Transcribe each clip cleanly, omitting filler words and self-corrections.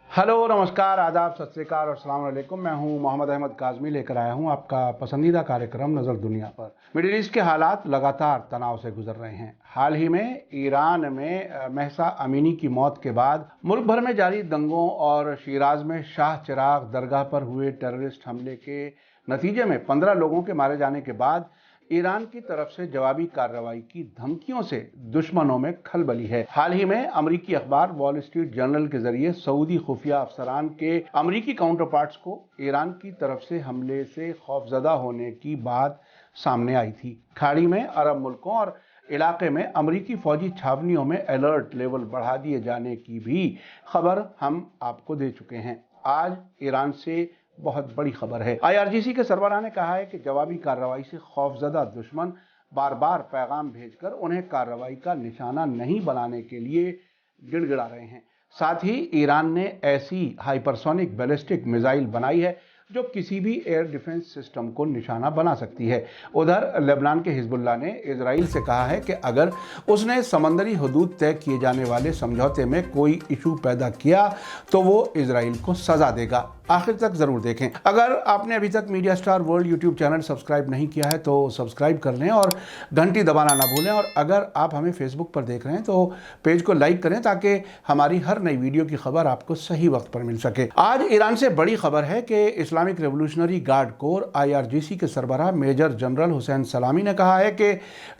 Hello, नमस्कार, आदाब, सत श्री अकाल और अस्सलाम वालेकुम। मैं हूं मोहम्मद अहमद काज़मी, लेकर आया हूं आपका पसंदीदा कार्यक्रम नज़र दुनिया पर। मिडिल ईस्ट के हालात लगातार तनाव से गुजर रहे हैं। हाल ही में ईरान में महसा अमीनी की मौत के बाद मुल्क भर में जारी दंगों और शिराज में शाह चिराग दरगाह पर हुए टेररिस्ट हमले के नतीजे में 15 लोगों के मारे जाने के बाद ईरान की तरफ से जवाबी कार्रवाई की धमकियों से दुश्मनों में खलबली है। हाल ही में अमरीकी अखबार वॉल स्ट्रीट जर्नल के जरिए सऊदी खुफिया अफसरान के अमरीकी काउंटर पार्ट्स को ईरान की तरफ से हमले से खौफजदा होने की बात सामने आई थी। खाड़ी में अरब मुल्कों और इलाके में अमरीकी फौजी छावनियों में अलर्ट लेवल बढ़ा दिए जाने की भी खबर हम आपको दे चुके हैं। आज ईरान से बहुत बड़ी खबर है। IRGC के सरबराह ने कहा है कि जवाबी कार्रवाई से खौफजदा दुश्मन बार बार पैगाम भेजकर उन्हें कार्रवाई का निशाना नहीं बनाने के लिए गिड़गिड़ा रहे हैं। साथ ही ईरान ने ऐसी हाइपरसोनिक बैलिस्टिक मिसाइल बनाई है जो किसी भी एयर डिफेंस सिस्टम को निशाना बना सकती है। उधर लेबनान के हिजबुल्लाह ने इजराइल से कहा है कि अगर उसने समंदरी हदूद तय किए जाने वाले समझौते में कोई इशू पैदा किया तो वो इजराइल को सजा देगा। आखिर तक जरूर देखें। अगर आपने अभी तक media star world YouTube channel subscribe नहीं किया है तो सब्सक्राइब कर लें और घंटी दबाना ना भूलें। और अगर आप हमें फेसबुक पर देख रहे हैं तो पेज को लाइक करें ताकि हमारी हर नई वीडियो की खबर आपको सही वक्त पर मिल सके। आज ईरान से बड़ी खबर है कि Islamic revolutionary guard core IRGC के सरबराह मेजर जनरल हुसैन सलामी ने कहा है कि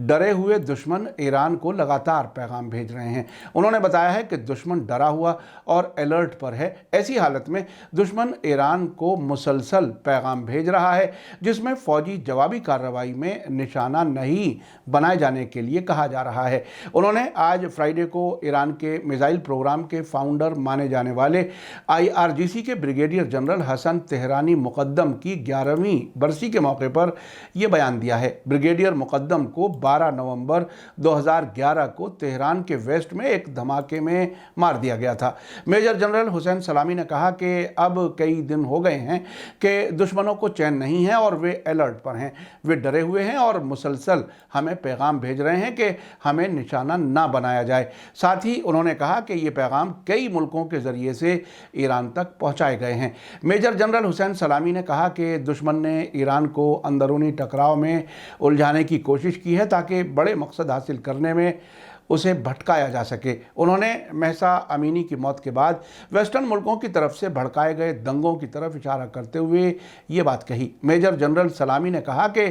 डरे हुए दुश्मन ईरान को लगातार पैगाम भेज रहे हैं। उन्होंने बताया है कि दुश्मन डरा हुआ और अलर्ट पर है। ऐसी हालत में दुश्मन ईरान को मुसलसल पैगाम भेज रहा है जिसमें फौजी जवाबी कार्रवाई में निशाना नहीं बनाए जाने के लिए कहा जा रहा है। उन्होंने आज फ्राइडे को ईरान के मिसाइल प्रोग्राम के फाउंडर माने जाने वाले IRGC के ब्रिगेडियर जनरल हसन तेहरानी मुकद्दम की 11वीं बरसी के मौके पर यह बयान दिया है। ब्रिगेडियर मुकद्दम को 12 नवंबर 2011 को तेहरान के वेस्ट में एक धमाके में मार दिया गया था। मेजर जनरल हुसैन सलामी ने कहा कि अब कई दिन हो गए हैं कि दुश्मनों को चैन नहीं है और वे अलर्ट पर हैं। वे डरे हुए हैं और मुसलसल हमें पैगाम भेज रहे हैं कि हमें निशाना ना बनाया जाए। साथ ही उन्होंने कहा कि ये पैगाम कई मुल्कों के जरिए से ईरान तक पहुंचाए गए हैं। मेजर जनरल हुसैन सलामी ने कहा कि दुश्मन ने ईरान को अंदरूनी टकराव में उलझाने की कोशिश की है ताकि बड़े मकसद हासिल करने में उसे भटकाया जा सके। उन्होंने महसा अमीनी की मौत के बाद वेस्टर्न मुल्कों की तरफ से भड़काए गए दंगों की तरफ इशारा करते हुए ये बात कही। मेजर जनरल सलामी ने कहा कि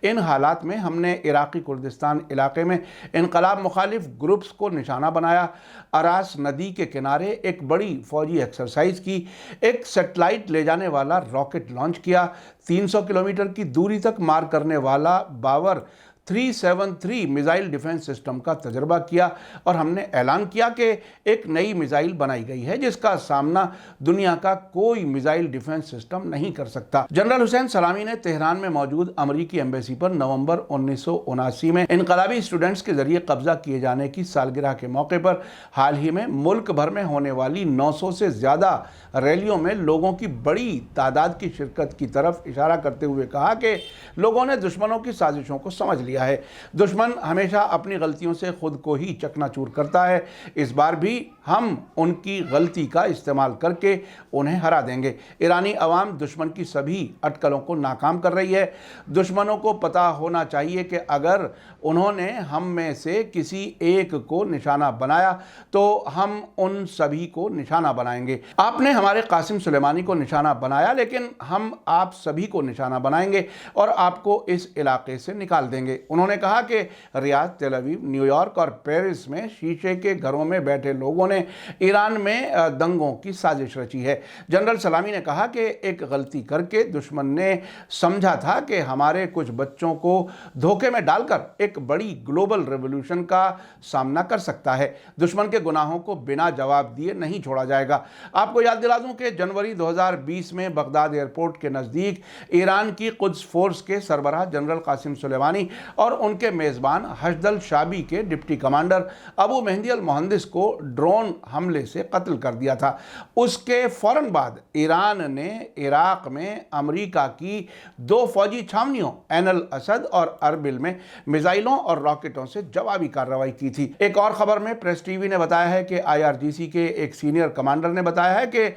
इन हालात में हमने इराक़ी कुर्दिस्तान इलाके में इनकलाब मुखालिफ ग्रुप्स को निशाना बनाया, अरास नदी के किनारे एक बड़ी फौजी एक्सरसाइज की, एक सेटेलाइट ले जाने वाला रॉकेट लॉन्च किया, 300 किलोमीटर की दूरी तक मार करने वाला बावर 373 मिसाइल डिफेंस सिस्टम का तजर्बा किया और हमने ऐलान किया कि एक नई मिसाइल बनाई गई है जिसका सामना दुनिया का कोई मिसाइल डिफेंस सिस्टम नहीं कर सकता। जनरल हुसैन सलामी ने तेहरान में मौजूद अमरीकी एम्बेसी पर नवंबर 1979 में इनकलाबी स्टूडेंट्स के जरिए कब्जा किए जाने की सालगिरह के मौके पर हाल ही में मुल्क भर में होने वाली 900 से ज्यादा रैलियों में लोगों की बड़ी तादाद की शिरकत की तरफ इशारा करते हुए कहा कि लोगों ने दुश्मनों की साजिशों को समझ लिया है। दुश्मन हमेशा अपनी गलतियों से खुद को ही चकनाचूर करता है। इस बार भी हम उनकी गलती का इस्तेमाल करके उन्हें हरा देंगे। ईरानी अवाम दुश्मन की सभी अटकलों को नाकाम कर रही है। दुश्मनों को पता होना चाहिए कि अगर उन्होंने हम में से किसी एक को निशाना बनाया तो हम उन सभी को निशाना बनाएंगे। आपने हमारे कासिम सुलेमानी को निशाना बनाया, लेकिन हम आप सभी को निशाना बनाएंगे और आपको इस इलाके से निकाल देंगे। उन्होंने कहा कि रियाद, तेल अवीव, न्यूयॉर्क और पेरिस में शीशे के घरों में बैठे लोगों ने ईरान में दंगों की साजिश रची है। जनरल सलामी ने कहा कि एक गलती करके दुश्मन ने समझा था कि हमारे कुछ बच्चों को धोखे में डालकर एक बड़ी ग्लोबल रेवोल्यूशन का सामना कर सकता है। दुश्मन के गुनाहों को बिना जवाब दिए नहीं छोड़ा जाएगा। आपको याद दिला दूं कि जनवरी 2020 में बगदाद एयरपोर्ट के नज़दीक ईरान की कुद्स फोर्स के सरबराह जनरल कासिम सुलेमानी और उनके मेज़बान हशदल शाबी के डिप्टी कमांडर अबू मेहदी अल मुहंदिस को ड्रोन हमले से कत्ल कर दिया था। उसके फौरन बाद ईरान ने इराक में अमेरिका की 2 फौजी छावनियों ऐन अल असद और अरबिल में मिसाइलों और रॉकेटों से जवाबी कार्रवाई की थी। एक और खबर में प्रेस टीवी ने बताया है कि IRGC के एक सीनियर कमांडर ने बताया है कि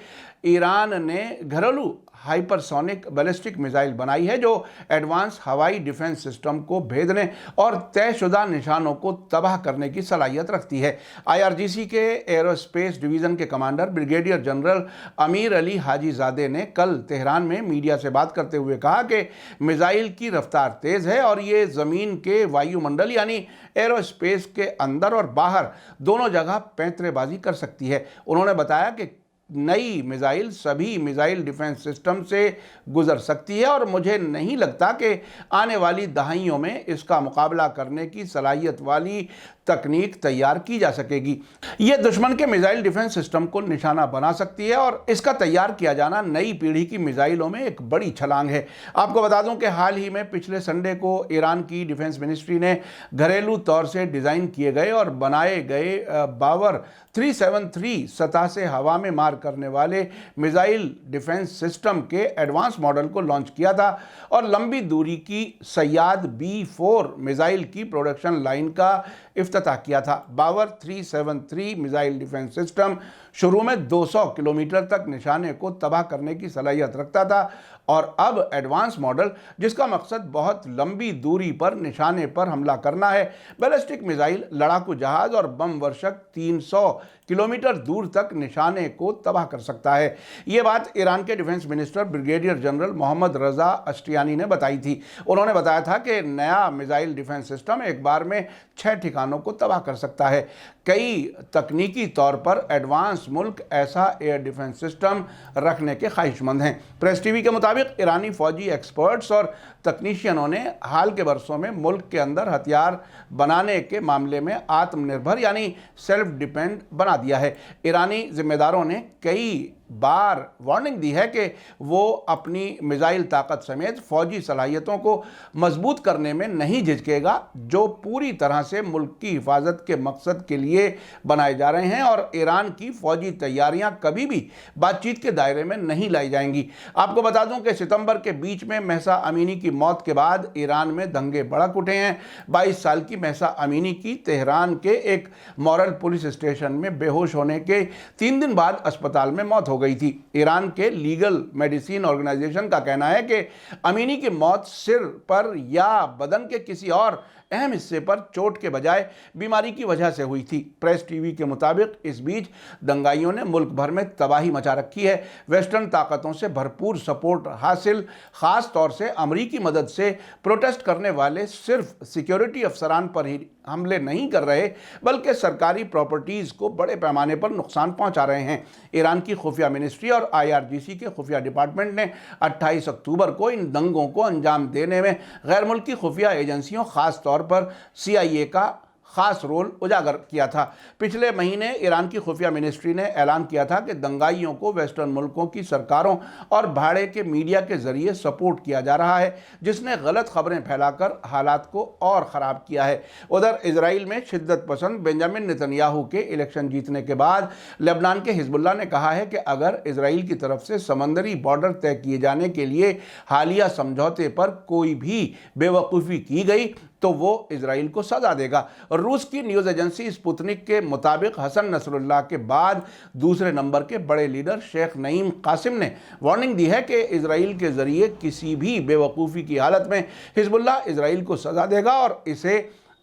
ईरान ने घरेलू हाइपरसोनिक बैलिस्टिक मिसाइल बनाई है जो एडवांस हवाई डिफेंस सिस्टम को भेदने और तयशुदा निशानों को तबाह करने की सलाहियत रखती है। IRGC के एरोस्पेस डिवीज़न के commander brigadier general Amir Ali Hajizade ने कल तेहरान में मीडिया से बात करते हुए कहा कि मिसाइल की रफ्तार तेज़ है और ये ज़मीन के वायुमंडल यानी एरोस्पेस के अंदर और बाहर दोनों जगह पैंतरेबाजी कर सकती है। उन्होंने बताया कि नई मिसाइल सभी मिसाइल डिफेंस सिस्टम से गुजर सकती है और मुझे नहीं लगता कि आने वाली दहाइयों में इसका मुकाबला करने की सलाहियत वाली तकनीक तैयार की जा सकेगी। ये दुश्मन के मिसाइल डिफेंस सिस्टम को निशाना बना सकती है और इसका तैयार किया जाना नई पीढ़ी की मिसाइलों में एक बड़ी छलांग है। आपको बता दूं कि हाल ही में पिछले संडे को ईरान की डिफेंस मिनिस्ट्री ने घरेलू तौर से डिज़ाइन किए गए और बनाए गए बावर 373 सतह से हवा में मार करने वाले मिसाइल डिफेंस सिस्टम के एडवांस मॉडल को लॉन्च किया था और लंबी दूरी की सयाद B4 मिसाइल की प्रोडक्शन लाइन का इफ्तिताह किया था। बावर 373 मिसाइल डिफेंस सिस्टम शुरू में 200 किलोमीटर तक निशाने को तबाह करने की सलाहियत रखता था और अब एडवांस मॉडल, जिसका मकसद बहुत लंबी दूरी पर निशाने पर हमला करना है, बैलिस्टिक मिसाइल, लड़ाकू जहाज और बम वर्षक 300 किलोमीटर दूर तक निशाने को तबाह कर सकता है। ये बात ईरान के defence minister brigadier general Mohammad Reza Ashtiani ने बताई थी। उन्होंने बताया था कि नया मिसाइल डिफेंस सिस्टम एक बार में 6 ठिकानों को तबाह कर सकता है। कई तकनीकी तौर पर एडवांस मुल्क ऐसा एयर डिफेंस सिस्टम रखने के ख्वाहिशमंद हैं। प्रेस टीवी के मुताबिक ईरानी फौजी एक्सपर्ट्स और तकनीशियनों ने हाल के वर्षों में मुल्क के अंदर हथियार बनाने के मामले में आत्मनिर्भर यानी सेल्फ डिपेंड बना दिया है। ईरानी जिम्मेदारों ने कई बार वार्निंग दी है कि वो अपनी मिसाइल ताकत समेत फौजी सलाहियतों को मजबूत करने में नहीं झिझकेगा, जो पूरी तरह से मुल्क की हिफाजत के मकसद के लिए बनाए जा रहे हैं और ईरान की फौजी तैयारियां कभी भी बातचीत के दायरे में नहीं लाई जाएंगी। आपको बता दूं कि सितंबर के बीच में महसा अमीनी की मौत के बाद ईरान में दंगे भड़क उठे हैं। 22 साल की महसा अमीनी की तेहरान के एक मॉरल पुलिस स्टेशन में बेहोश होने के 3 दिन बाद अस्पताल में मौत हो गई थी। ईरान के लीगल मेडिसिन ऑर्गेनाइजेशन का कहना है कि अमीनी की मौत सिर पर या बदन के किसी और अहम हिस्से पर चोट के बजाय बीमारी की वजह से हुई थी। प्रेस टीवी के मुताबिक इस बीच दंगाइयों ने मुल्क भर में तबाही मचा रखी है। वेस्टर्न ताकतों से भरपूर सपोर्ट हासिल, खास तौर से अमरीकी मदद से प्रोटेस्ट करने वाले सिर्फ सिक्योरिटी अफसरान पर ही हमले नहीं कर रहे, बल्कि सरकारी प्रॉपर्टीज़ को बड़े पैमाने पर नुकसान पहुंचा रहे हैं। ईरान की खुफिया मिनिस्ट्री और IRGC के खुफिया डिपार्टमेंट ने 28 अक्टूबर को इन दंगों को अंजाम देने में गैर मुल्की खुफिया एजेंसियों, खास तौर पर CIA का खास रोल उजागर किया था। पिछले महीने ईरान की खुफिया मिनिस्ट्री ने ऐलान किया था कि दंगाइयों को वेस्टर्न मुल्कों की सरकारों और भाड़े के मीडिया के जरिए सपोर्ट किया जा रहा है, जिसने गलत खबरें फैलाकर हालात को और ख़राब किया है। उधर इजराइल में शिद्दत पसंद बेंजामिन नेतन्याहू के इलेक्शन जीतने के बाद लेबनान के हिजबुल्लाह ने कहा है कि अगर इजराइल की तरफ से समंदरी बॉर्डर तय किए जाने के लिए हालिया समझौते पर कोई भी बेवकूफ़ी की गई तो वो इजराइल को सजा देगा। रूस की न्यूज़ एजेंसी स्पुतनिक के मुताबिक हसन नसरुल्लाह के बाद दूसरे नंबर के बड़े लीडर शेख नईम कासिम ने वार्निंग दी है कि इजराइल के ज़रिए किसी भी बेवकूफ़ी की हालत में हिजबुल्लाह इजराइल को सजा देगा और इसे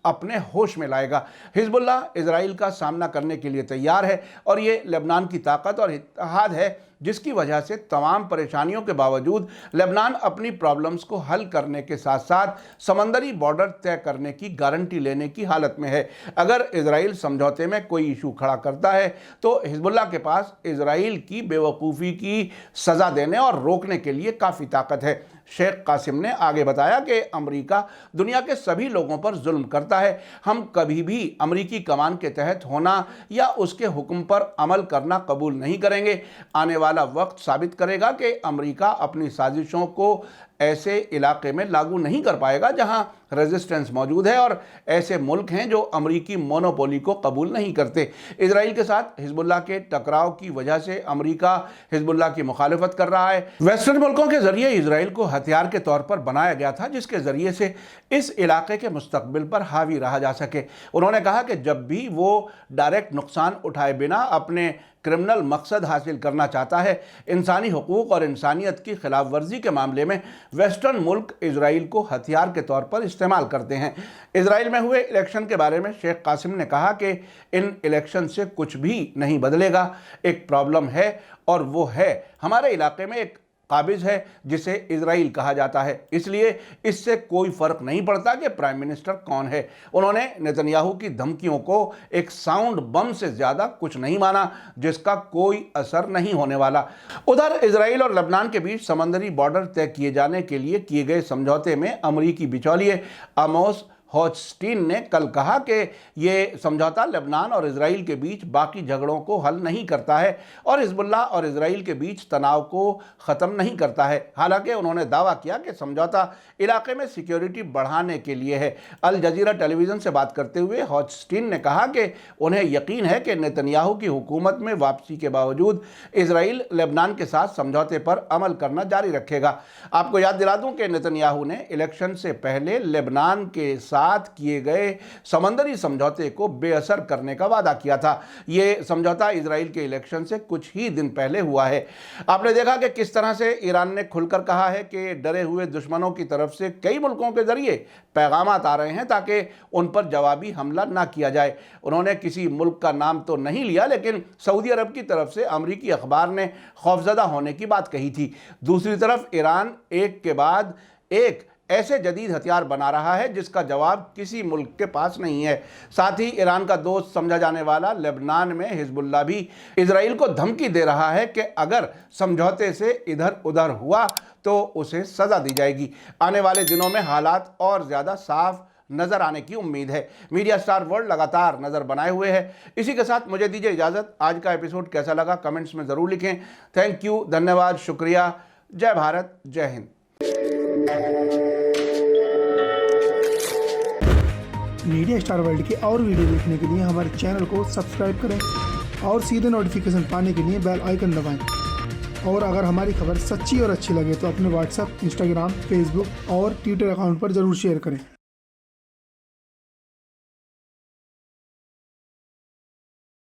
अपने होश में लाएगा। हिजबुल्लाह इजराइल का सामना करने के लिए तैयार है और ये लेबनान की ताकत और इत्तेहाद है, जिसकी वजह से तमाम परेशानियों के बावजूद लेबनान अपनी प्रॉब्लम्स को हल करने के साथ साथ समंदरी बॉर्डर तय करने की गारंटी लेने की हालत में है। अगर इजराइल समझौते में कोई इशू खड़ा करता है तो हिजबुल्लाह के पास इजराइल की बेवकूफ़ी की सज़ा देने और रोकने के लिए काफ़ी ताकत है। शेख कासिम ने आगे बताया कि अमेरिका दुनिया के सभी लोगों पर जुल्म करता है। हम कभी भी अमेरिकी कमान के तहत होना या उसके हुक्म पर अमल करना कबूल नहीं करेंगे। आने वाला वक्त साबित करेगा कि अमेरिका अपनी साजिशों को ऐसे इलाके में लागू नहीं कर पाएगा जहां रेजिस्टेंस मौजूद है और ऐसे मुल्क हैं जो अमरीकी मोनोपोली को कबूल नहीं करते। इजराइल के साथ हिजबुल्लाह के टकराव की वजह से अमरीका हिजबुल्लाह की मुखालिफत कर रहा है। वेस्टर्न मुल्कों के जरिए इजराइल को हथियार के तौर पर बनाया गया था जिसके जरिए से इस इलाके के मुस्तकबिल पर हावी रहा जा सके। उन्होंने कहा कि जब भी वो डायरेक्ट नुकसान उठाए बिना अपने क्रिमिनल मकसद हासिल करना चाहता है, इंसानी हुकूक और इंसानियत की खिलाफ वर्जी के मामले में वेस्टर्न मुल्क इजराइल को हथियार के तौर पर इस्तेमाल करते हैं। इजराइल में हुए इलेक्शन के बारे में शेख कासिम ने कहा कि इन इलेक्शन से कुछ भी नहीं बदलेगा। एक प्रॉब्लम है और वो है हमारे इलाके में एक काबिज है जिसे इजराइल कहा जाता है, इसलिए इससे कोई फर्क नहीं पड़ता कि प्राइम मिनिस्टर कौन है। उन्होंने नेतन्याहू की धमकियों को एक साउंड बम से ज्यादा कुछ नहीं माना जिसका कोई असर नहीं होने वाला। उधर इजराइल और लेबनान के बीच समंदरी बॉर्डर तय किए जाने के लिए किए गए समझौते में अमरीकी बिचौलिए आमोस होचस्टीन ने कल कहा कि ये समझौता लेबनान और इजराइल के बीच बाकी झगड़ों को हल नहीं करता है और हिजबुल्लाह और इजराइल के बीच तनाव को ख़त्म नहीं करता है। हालांकि उन्होंने दावा किया कि समझौता इलाके में सिक्योरिटी बढ़ाने के लिए है। अल जजीरा टेलीविज़न से बात करते हुए होचस्टीन ने कहा कि उन्हें यकीन है कि नेतन्याहू की हुकूमत में वापसी के बावजूद इजराइल लेबनान के साथ समझौते पर अमल करना जारी रखेगा। आपको याद दिला दूं कि नेतन्याहू ने इलेक्शन से पहले लेबनान के साथ किए गए समंदरी समझौते को बेअसर करने का वादा किया था। यह समझौता इजराइल के इलेक्शन से कुछ ही दिन पहले हुआ है। आपने देखा कि किस तरह से ईरान ने खुलकर कहा है कि डरे हुए दुश्मनों की तरफ से कई मुल्कों के जरिए पैगामात आ रहे हैं ताकि उन पर जवाबी हमला ना किया जाए। उन्होंने किसी मुल्क का नाम तो नहीं लिया, लेकिन सऊदी अरब की तरफ से अमरीकी अखबार ने खौफजदा होने की बात कही थी। दूसरी तरफ ईरान एक के बाद एक ऐसे जदीद हथियार बना रहा है जिसका जवाब किसी मुल्क के पास नहीं है। साथ ही ईरान का दोस्त समझा जाने वाला लेबनान में हिजबुल्लाह भी इजराइल को धमकी दे रहा है कि अगर समझौते से इधर उधर हुआ तो उसे सज़ा दी जाएगी। आने वाले दिनों में हालात और ज़्यादा साफ नज़र आने की उम्मीद है। मीडिया स्टार वर्ल्ड लगातार नज़र बनाए हुए है। इसी के साथ मुझे दीजिए इजाज़त। आज का एपिसोड कैसा लगा कमेंट्स में ज़रूर लिखें। थैंक यू, धन्यवाद, शुक्रिया। जय भारत, जय हिंद। मीडिया स्टार वर्ल्ड के और वीडियो देखने के लिए हमारे चैनल को सब्सक्राइब करें और सीधे नोटिफिकेशन पाने के लिए बेल आइकन दबाएं। और अगर हमारी खबर सच्ची और अच्छी लगे तो अपने व्हाट्सएप, इंस्टाग्राम, फेसबुक और ट्विटर अकाउंट पर ज़रूर शेयर करें।